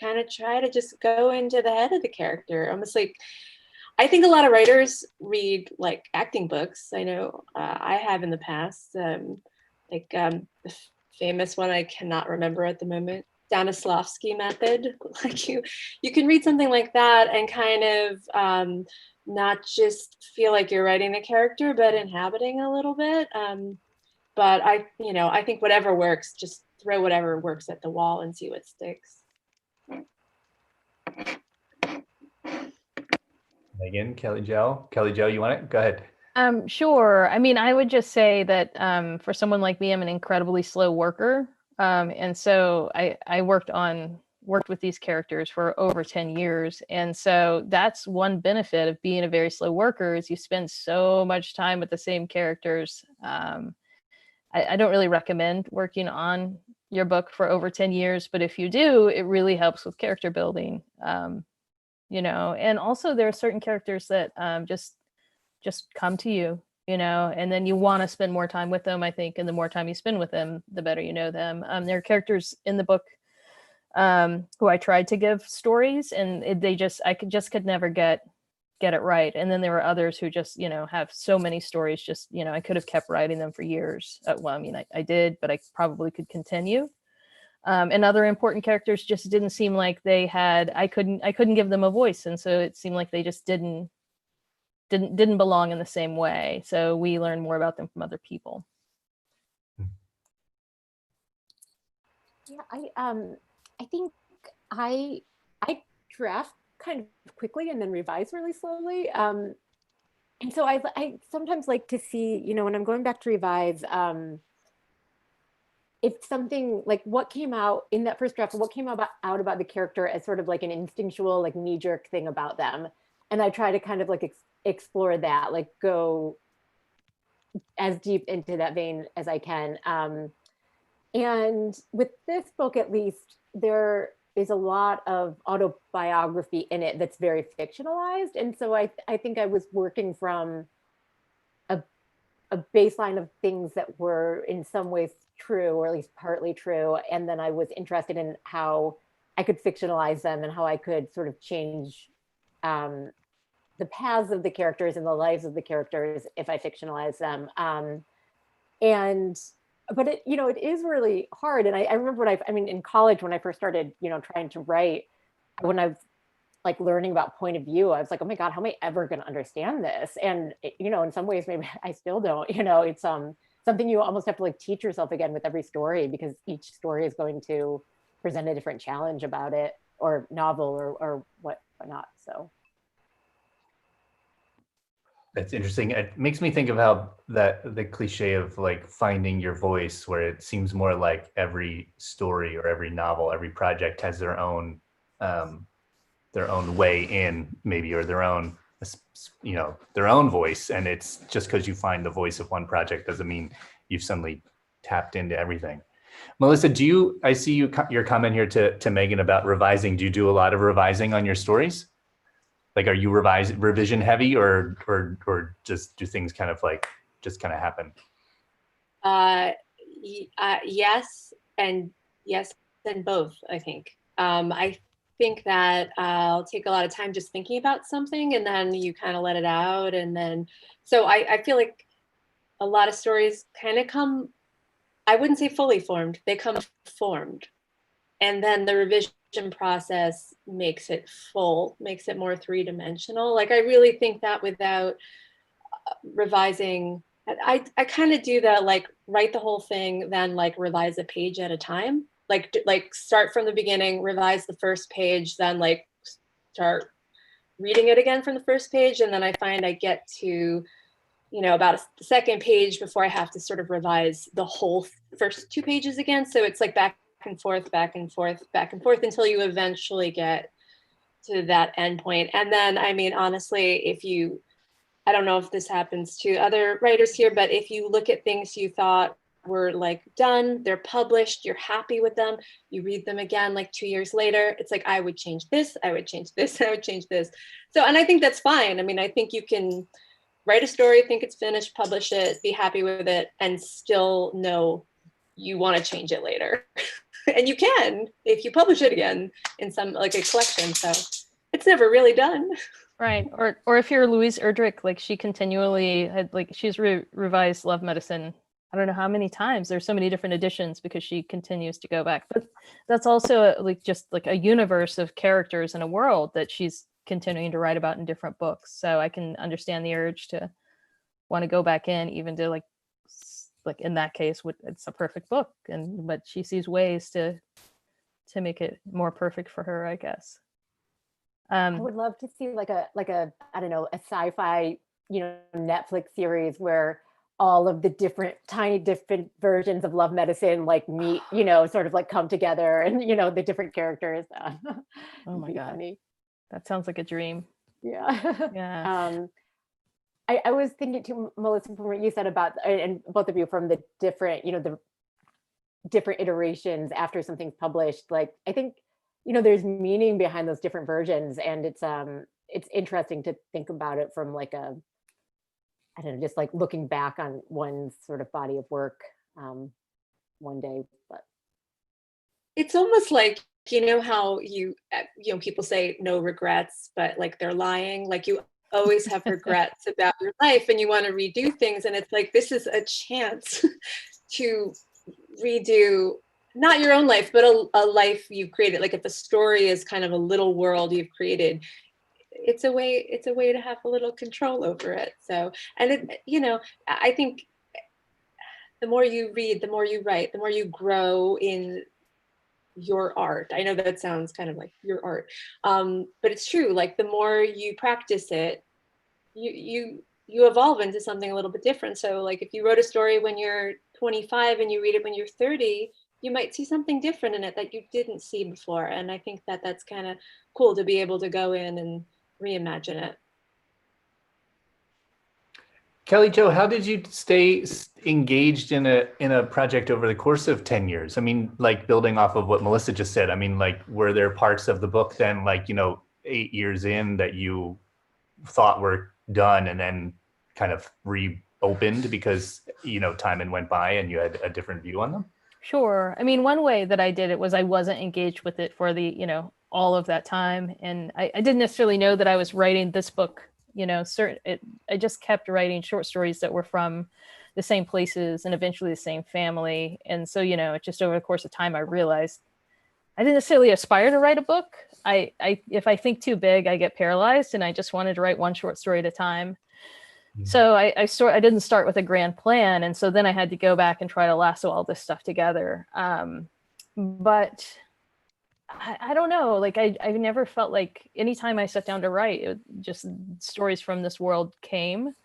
kind of try to just go into the head of the character. Almost like, I think a lot of writers read like acting books. I know I have in the past, the famous one I cannot remember at the moment, Stanislavski method. Like you can read something like that and kind of not just feel like you're writing the character, but inhabiting a little bit. But I think whatever works, just throw whatever works at the wall and see what sticks. Megan, Kelly Jo, you want it? Go ahead. Sure. I mean, I would just say that for someone like me, I'm an incredibly slow worker. And so I worked with these characters for over 10 years. And so that's one benefit of being a very slow worker is you spend so much time with the same characters. I don't really recommend working on your book for over 10 years, but if you do, it really helps with character building. And also there are certain characters that just come to you, and then you want to spend more time with them, I think, and the more time you spend with them, the better you know them. There are characters in the book who I tried to give stories and I could never get it right. And then there were others who just, have so many stories, just, I could have kept writing them for years. Well, I mean, I did, but I probably could continue. And other important characters just didn't seem like they had, I couldn't give them a voice. And so it seemed like they just didn't belong in the same way. So we learned more about them from other people. Yeah, I think I draft kind of quickly and then revise really slowly. And so I sometimes like to see, when I'm going back to revise, if something like what came out in that first draft, what came out about the character as sort of like an instinctual, like knee-jerk thing about them. And I try to kind of like explore that, like go as deep into that vein as I can. And with this book, at least, there is a lot of autobiography in it that's very fictionalized. And so I think I was working from a baseline of things that were in some ways true, or at least partly true. And then I was interested in how I could fictionalize them and how I could sort of change the paths of the characters and the lives of the characters if I fictionalize them. But it is really hard. And I remember in college when I first started, trying to write, when I was like learning about point of view, I was like, oh my God, how am I ever going to understand this? And, in some ways, maybe I still don't, it's something you almost have to like teach yourself again with every story, because each story is going to present a different challenge about it, or novel or whatnot. So. That's interesting. It makes me think of how the cliche of like finding your voice, where it seems more like every story or every novel, every project has their own way in, maybe, or their own voice. And it's just because you find the voice of one project doesn't mean you've suddenly tapped into everything. Melissa, I see your comment here to Megan about revising. Do you do a lot of revising on your stories? Like, are you revision heavy, or just do things kind of happen? Yes and both, I think. I think that I'll take a lot of time just thinking about something, and then you kind of let it out. And then, so I feel like a lot of stories kind of come, I wouldn't say fully formed, they come formed. And then the revision process makes it full, makes it more three-dimensional. Like, I really think that without revising, I kind of do that, like write the whole thing, then like revise a page at a time. Like start from the beginning, revise the first page, then like start reading it again from the first page. And then I find I get to, about the second page before I have to sort of revise the whole first two pages again. So it's like back and forth until you eventually get to that end point. And then, I mean, honestly, I don't know if this happens to other writers here, but if you look at things you thought were like done, they're published, you're happy with them, you read them again like 2 years later, it's like, I would change this, I would change this, I would change this. So, and I think that's fine. I mean, I think you can write a story, think it's finished, publish it, be happy with it, and still know you want to change it later. And you can if you publish it again in some like a collection. So it's never really done. Right. Or if you're Louise Erdrich, like she continually had, like she's revised Love Medicine. I don't know how many times. There's so many different editions because she continues to go back. But that's also like just like a universe of characters in a world that she's continuing to write about in different books. So I can understand the urge to want to go back in, even to like in that case, it's a perfect book, but she sees ways to make it more perfect for her, I guess. I would love to see like a I don't know, a sci-fi, Netflix series where all of the tiny different versions of Love Medicine like meet, sort of like come together, and the different characters. Oh my God, funny. That sounds like a dream. Yeah. Yeah. I was thinking too, Melissa, from what you said about, and both of you, from the different, the different iterations after something's published, like I think, there's meaning behind those different versions, and it's interesting to think about it from like a, I don't know, just like looking back on one's sort of body of work one day. But it's almost like, how people say no regrets, but like they're lying. Like you always have regrets about your life and you want to redo things. And it's like, this is a chance to redo not your own life, but a life you've created. Like if a story is kind of a little world you've created, it's a way to have a little control over it. So, and it, I think the more you read, the more you write, the more you grow in your art. I know that sounds kind of like your art, but it's true. Like the more you practice it, you evolve into something a little bit different. So like if you wrote a story when you're 25 and you read it when you're 30, you might see something different in it that you didn't see before. And I think that that's kind of cool to be able to go in and reimagine it. Kelli Jo, how did you stay engaged in a project over the course of 10 years? I mean, like building off of what Melissa just said, I mean, like, were there parts of the book then, like, 8 years in that you thought were done and then kind of reopened because, time went by and you had a different view on them? Sure. I mean, one way that I did it was I wasn't engaged with it for the, all of that time. And I didn't necessarily know that I was writing this book. I just kept writing short stories that were from the same places and eventually the same family. And so, it just over the course of time, I realized I didn't necessarily aspire to write a book. If I think too big, I get paralyzed, and I just wanted to write one short story at a time. Mm-hmm. So I didn't start with a grand plan. And so then I had to go back and try to lasso all this stuff together. But I don't know, like I've never felt like anytime I sat down to write, just stories from this world came.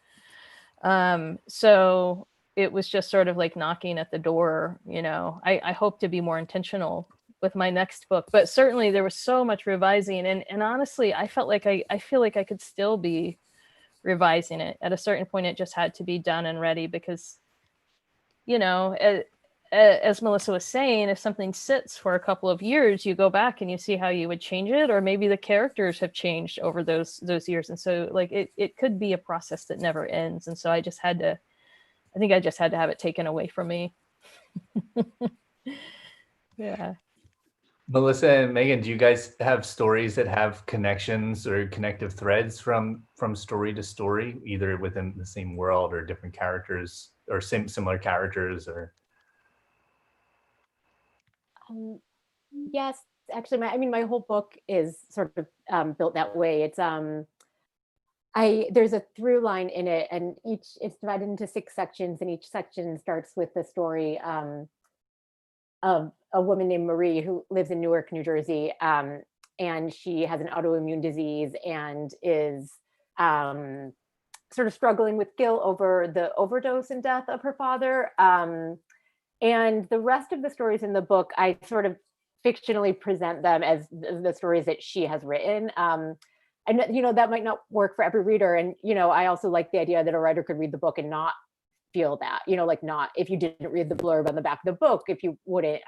So it was just sort of like knocking at the door, I hope to be more intentional with my next book, but certainly there was so much revising. And honestly, I felt like I feel like I could still be revising it. At a certain point, it just had to be done and ready because, as Melissa was saying, if something sits for a couple of years, you go back and you see how you would change it, or maybe the characters have changed over those years. And so like it could be a process that never ends. And so I just had to have it taken away from me. Yeah. Melissa and Megan, do you guys have stories that have connections or connective threads from story to story, either within the same world or different characters or similar characters or? Yes, actually, my whole book is sort of built that way. It's there's a through line in it, and it's divided into 6 sections, and each section starts with the story of a woman named Marie who lives in Newark, New Jersey, and she has an autoimmune disease and is sort of struggling with guilt over the overdose and death of her father. And the rest of the stories in the book, I sort of fictionally present them as the stories that she has written. and that might not work for every reader. And I also like the idea that a writer could read the book and not feel that, like not, if you didn't read the blurb on the back of the book, if you wouldn't,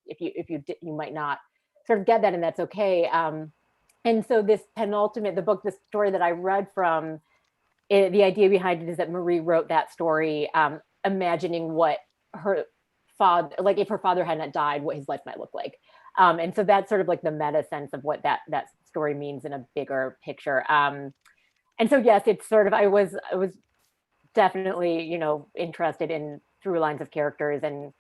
if you did, you might not sort of get that, and that's okay. And so this penultimate, the story that I read from, the idea behind it is that Marie wrote that story imagining what her father, like if her father hadn't died, what his life might look like. And so that's sort of like the meta sense of what that story means in a bigger picture. And so yes, it's sort of, I was definitely, interested in through lines of characters and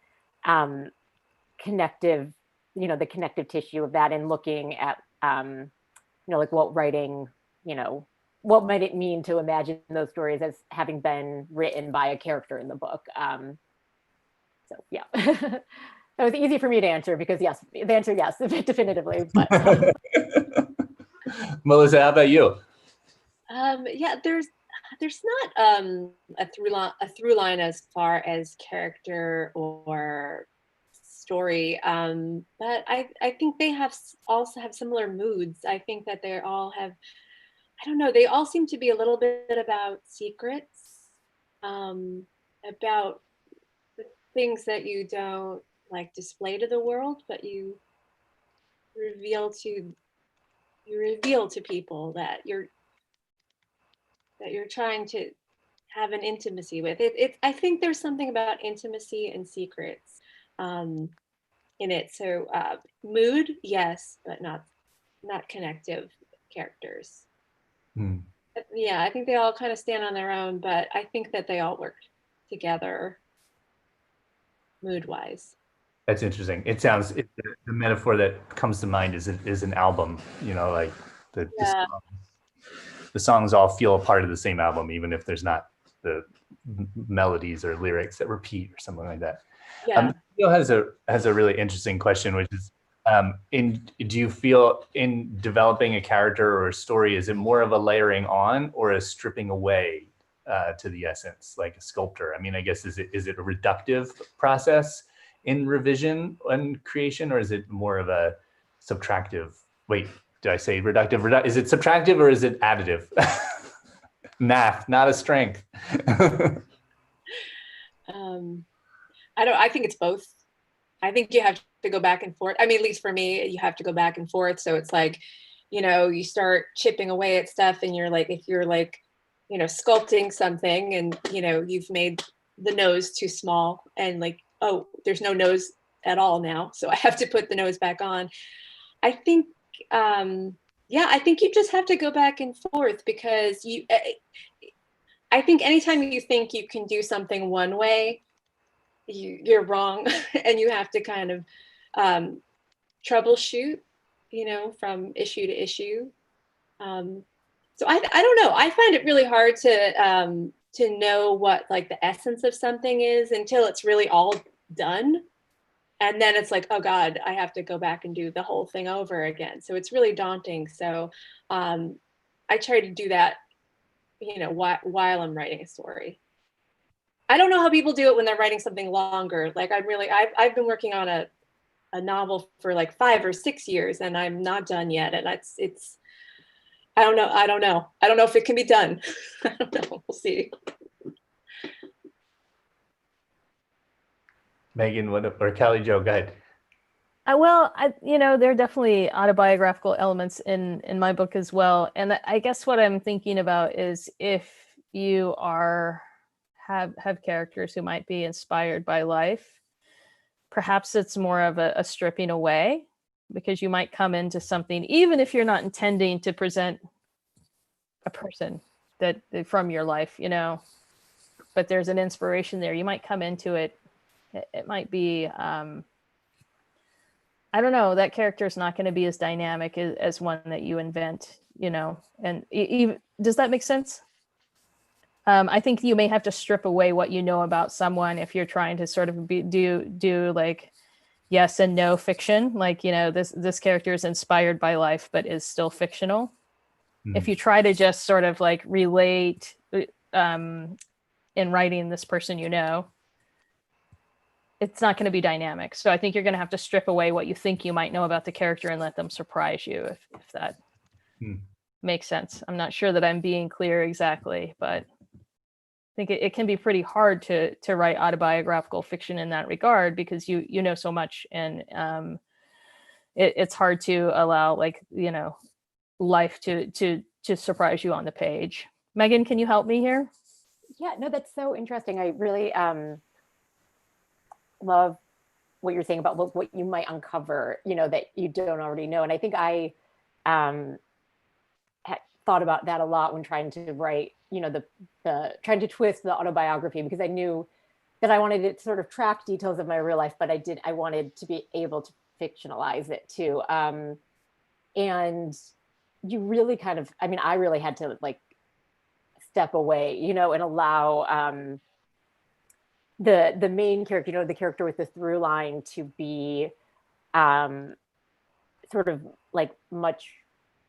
connective, the connective tissue of that, and looking at like what writing, what might it mean to imagine those stories as having been written by a character in the book. So yeah, that was easy for me to answer because yes, the answer yes, definitively. But Melissa, how about you? Yeah, there's not a through line as far as character or story, but I think they also have similar moods. I think that they all have, I don't know, they all seem to be a little bit about secrets, about the things that you don't like display to the world, but you reveal to people that you're trying to have an intimacy with. I think there's something about intimacy and secrets in it. So mood, yes, but not connective characters. Yeah, I think they all kind of stand on their own, but I think that they all work together mood-wise. That's interesting. It sounds, the metaphor that comes to mind is an album, like the songs all feel a part of the same album, even if there's not the melodies or lyrics that repeat or something like that. Yeah. Neil has a really interesting question, which is, do you feel in developing a character or a story, is it more of a layering on or a stripping away to the essence, like a sculptor? I mean, I guess, is it a reductive process in revision and creation, or is it more of a subtractive? Wait, did I say reductive? Is it subtractive or is it additive? Math, not a strength. I think it's both. I think you have to go back and forth. I mean, at least for me, you have to go back and forth. So it's like, you start chipping away at stuff, and you're like, if you're like, sculpting something, and you've made the nose too small, and like, oh, there's no nose at all now, so I have to put the nose back on. I think, I think you just have to go back and forth, because I think anytime you think you can do something one way, you're wrong, and you have to kind of troubleshoot, from issue to issue. So I don't know. I find it really hard to know what like the essence of something is until it's really all done. And then it's like, oh God, I have to go back and do the whole thing over again. So it's really daunting. So I try to do that, while I'm writing a story. I don't know how people do it when they're writing something longer. Like I've been working on a novel for like 5 or 6 years, and I'm not done yet. And it's I don't know. I don't know if it can be done. I don't know. We'll see. Megan, or Kelli Jo, go ahead. Well, there are definitely autobiographical elements in my book as well. And I guess what I'm thinking about is, if you have characters who might be inspired by life, perhaps it's more of a stripping away, because you might come into something, even if you're not intending to present a person that from your life, but there's an inspiration there. You might come into it. It might be, I don't know, that character is not going to be as dynamic as one that you invent, and even, does that make sense? I think you may have to strip away what you know about someone if you're trying to sort of do like yes and no fiction, like, this character is inspired by life but is still fictional. Mm-hmm. If you try to just sort of like relate in writing this person, it's not going to be dynamic. So I think you're going to have to strip away what you think you might know about the character and let them surprise you, if that. makes sense. I'm not sure that I'm being clear exactly, but I think it can be pretty hard to write autobiographical fiction in that regard, because you know so much, and it's hard to allow, like, life to surprise you on the page. Megan, can you help me here? Yeah, no, that's so interesting. I really love what you're saying about what you might uncover, that you don't already know. And I think I had thought about that a lot when trying to write, the trying to twist the autobiography, because I knew that I wanted it to sort of track details of my real life, but I wanted to be able to fictionalize it too. And you really kind of, I really had to like step away, and allow the main character, the character with the through line, to be sort of like much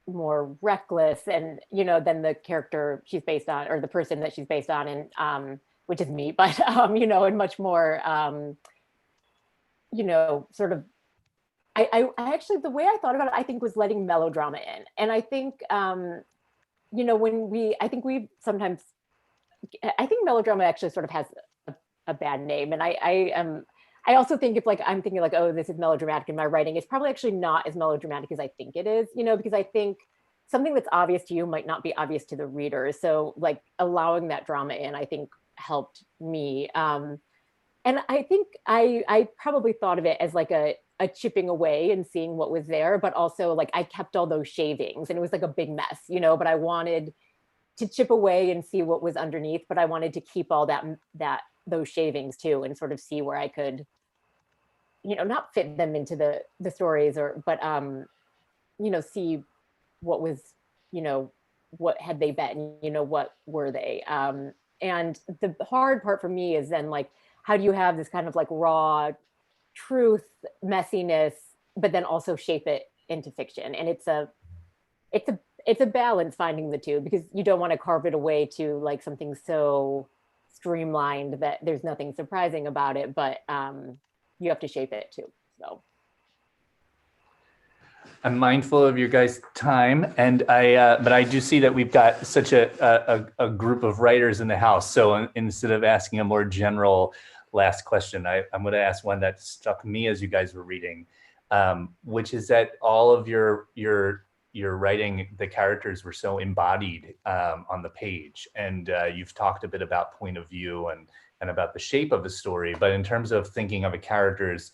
more reckless, and than the character she's based on, or the person that she's based on, and which is me, but and much more sort of I actually, the way I thought about it, I think, was letting melodrama in. And I think I think melodrama actually sort of has a bad name. And I also think, if like I'm thinking like, oh, this is melodramatic in my writing, it's probably actually not as melodramatic as I think it is, because I think something that's obvious to you might not be obvious to the reader. So like allowing that drama in, I think, helped me. And I think I probably thought of it as like a chipping away and seeing what was there, but also like I kept all those shavings, and it was like a big mess, but I wanted to chip away and see what was underneath, but I wanted to keep all those shavings too, and sort of see where I could, not fit them into the stories, but see what was, what had they been, what were they? And the hard part for me is then like, how do you have this kind of like raw truth, messiness, but then also shape it into fiction? And it's a balance, finding the two, because you don't want to carve it away to like something so streamlined that there's nothing surprising about it, but you have to shape it too. So I'm mindful of your guys' time, and but I do see that we've got such a group of writers in the house. So instead of asking a more general last question, I'm going to ask one that struck me as you guys were reading, which is that all of your writing, the characters were so embodied on the page, and you've talked a bit about point of view and about the shape of the story. But in terms of thinking of a character's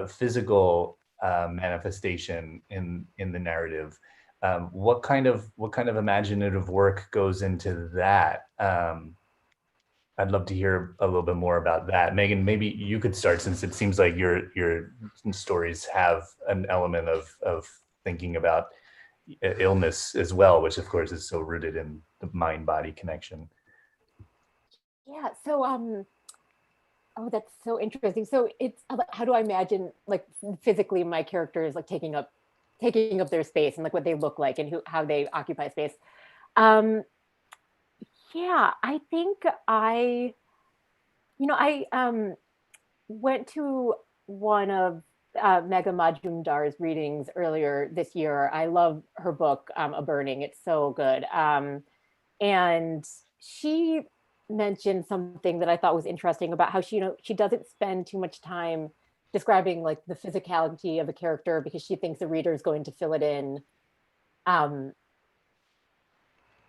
physical manifestation in the narrative, what kind of imaginative work goes into that? I'd love to hear a little bit more about that. Megan, maybe you could start, since it seems like your stories have an element of thinking about illness as well, which of course is so rooted in the mind-body connection. yeah, so oh, that's so interesting. So it's, how do I imagine like physically my characters like taking up their space, and like what they look like, and how they occupy space? Yeah, I think I went to one of Megha Majumdar's readings earlier this year. I love her book, A Burning. It's so good. And she mentioned something that I thought was interesting about how she doesn't spend too much time describing like the physicality of a character, because she thinks the reader is going to fill it in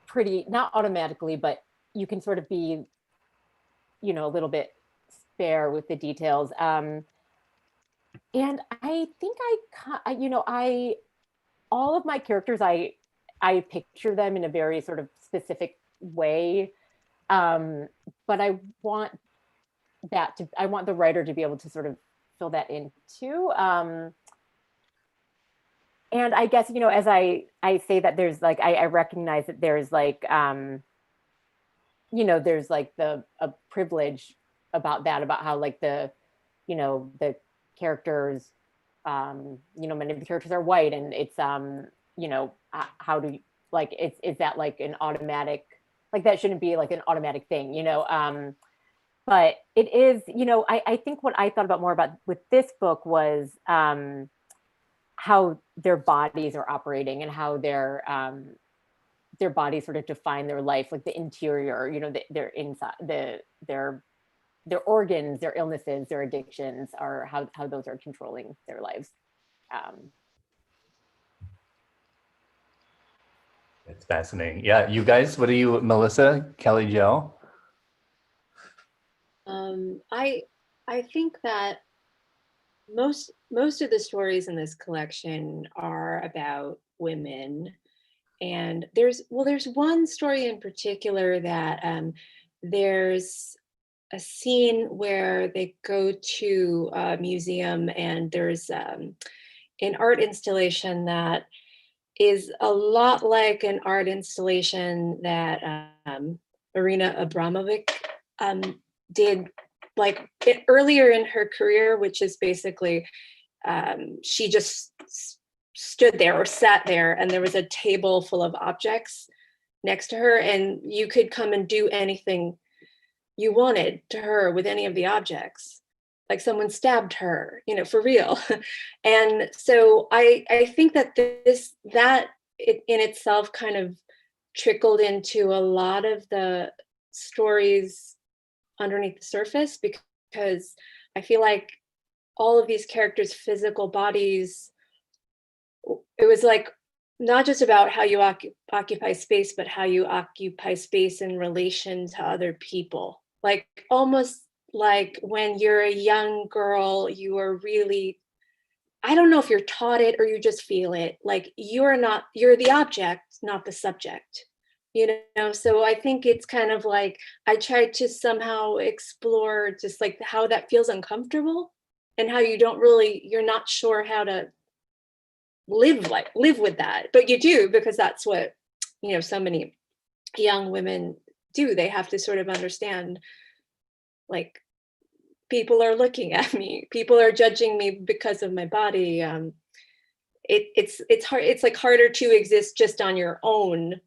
pretty, not automatically, but you can sort of be, a little bit spare with the details. And I think all of my characters, I picture them in a very sort of specific way. But I want the writer to be able to sort of fill that in too. And I guess, as I say that, there's like, I recognize that there's like, there's like a privilege about that, about how like the characters, many of the characters are white, and it's, how do you, like, is that like an automatic, like that shouldn't be like an automatic thing, but it is, I think what I thought about more about with this book was how their bodies are operating, and how they're, their bodies sort of define their life, like the interior, you know, their inside, their organs, their illnesses, their addictions, are how those are controlling their lives. It's fascinating. Yeah, you guys, what are you, Melissa, Kelly, Joe? I think that most of the stories in this collection are about women, and there's one story in particular that there's a scene where they go to a museum, and there's an art installation that is a lot like an art installation that Marina Abramovic did like earlier in her career, which is basically she just stood there or sat there, and there was a table full of objects next to her, and you could come and do anything you wanted to her with any of the objects. Like someone stabbed her, you know, for real. And so I think that it in itself kind of trickled into a lot of the stories underneath the surface, because I feel like all of these characters' physical bodies, it was like not just about how you occupy space, but how you occupy space in relation to other people. Like almost like when you're a young girl, you are really, I don't know if you're taught it or you just feel it, like you're the object, not the subject, you know? So I think it's kind of like, I tried to somehow explore just like how that feels uncomfortable, and how you're not sure how to live with that, but you do, because that's what, you know, so many young women do. They have to sort of understand, like, people are looking at me, people are judging me because of my body. It's hard. It's like harder to exist just on your own.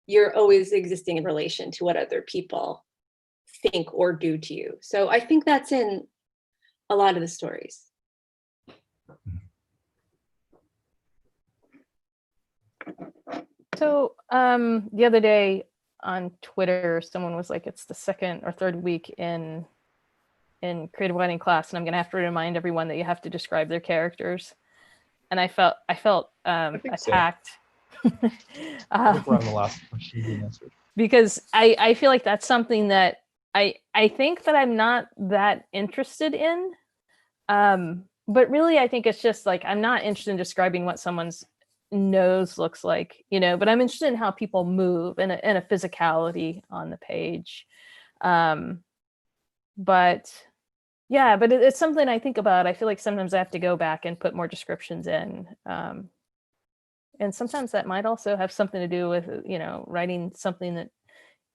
You're always existing in relation to what other people think or do to you. So I think that's in a lot of the stories. So the other day on Twitter, someone was like, it's the second or third week in creative writing class, and I'm gonna have to remind everyone that you have to describe their characters. And I felt attacked. So. I think we're on the last question being answered. Because I feel like that's something that I think that I'm not that interested in. But really, I think it's just like, I'm not interested in describing what someone's nose looks like, you know, but I'm interested in how people move and a physicality on the page. But yeah, but it's something I think about. I feel like sometimes I have to go back and put more descriptions in. And sometimes that might also have something to do with, you know, writing something that,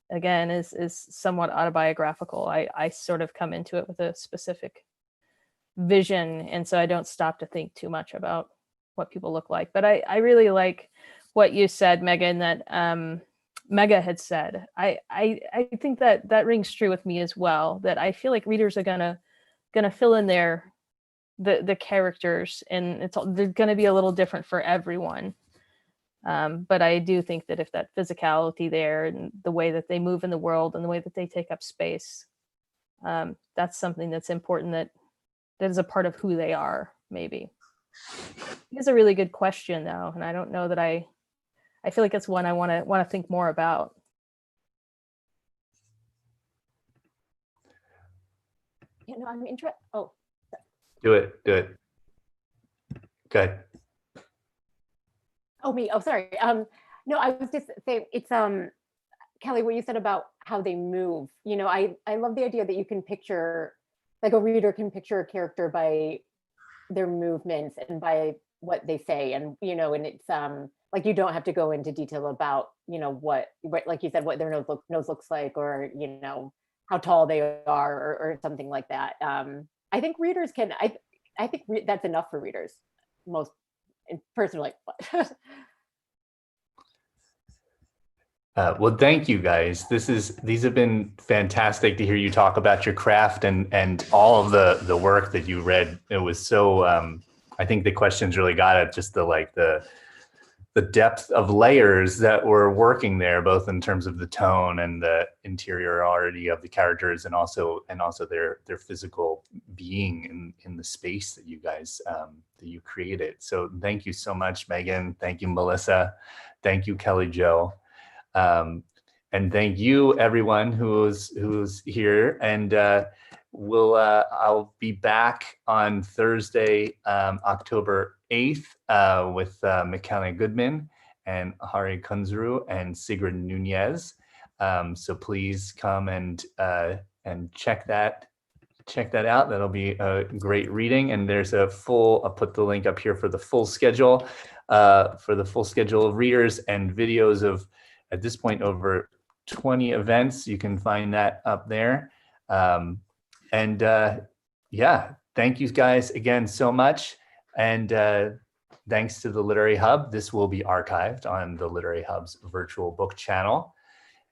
again, is somewhat autobiographical. I sort of come into it with a specific vision, and so I don't stop to think too much about what people look like. But I really like what you said, Megan, that Mega had said. I think that rings true with me as well, that I feel like readers are gonna fill in the characters, and they're gonna be a little different for everyone. But I do think that if that physicality there, and the way that they move in the world, and the way that they take up space, that's something that's important, that is a part of who they are, maybe. It's a really good question, though, and I don't know that I feel like it's one I want to think more about. You know, I'm interested. Oh, Do it. Go ahead. oh, me. Oh, sorry. No, I was just saying, it's Kelly, what you said about how they move. You know, I love the idea that you can picture, like a reader can picture a character by their movements and by what they say, and you know, and it's like, you don't have to go into detail about, you know, what like you said, what their nose looks like, or you know, how tall they are, or something like that. I think readers can. I think that's enough for readers, most personally. Well, thank you guys. These have been fantastic to hear you talk about your craft and all of the work that you read. It was so, I think the questions really got at just the the depth of layers that were working there, both in terms of the tone and the interiority of the characters, and also their physical being in the space that you guys that you created. So thank you so much, Megan. Thank you, Melissa. Thank you, Kelly Jo. And thank you, everyone who's here. And I'll be back on Thursday, October 8th, with McKenna Goodman and Hari Kunzru and Sigrid Nunez. So please come and check that out. That'll be a great reading. And there's I'll put the link up here for the full schedule, of readers and videos of, at this point, over 20 events. You can find that up there. Yeah, thank you guys again so much. And thanks to the Literary Hub. This will be archived on the Literary Hub's virtual book channel.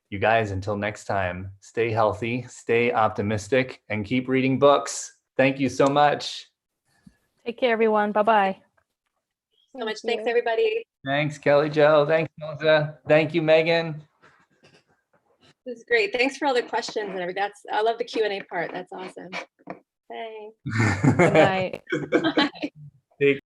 You guys, until next time, stay healthy, stay optimistic, and keep reading books. Thank you so much. Take care, everyone. Bye-bye. So much. Thanks, everybody. Thanks, Kelly Jo. Thanks, Melissa. Thank you, Megan. This is great. Thanks for all the questions and everything. I love the Q&A part. That's awesome. Thanks. Good night. Bye.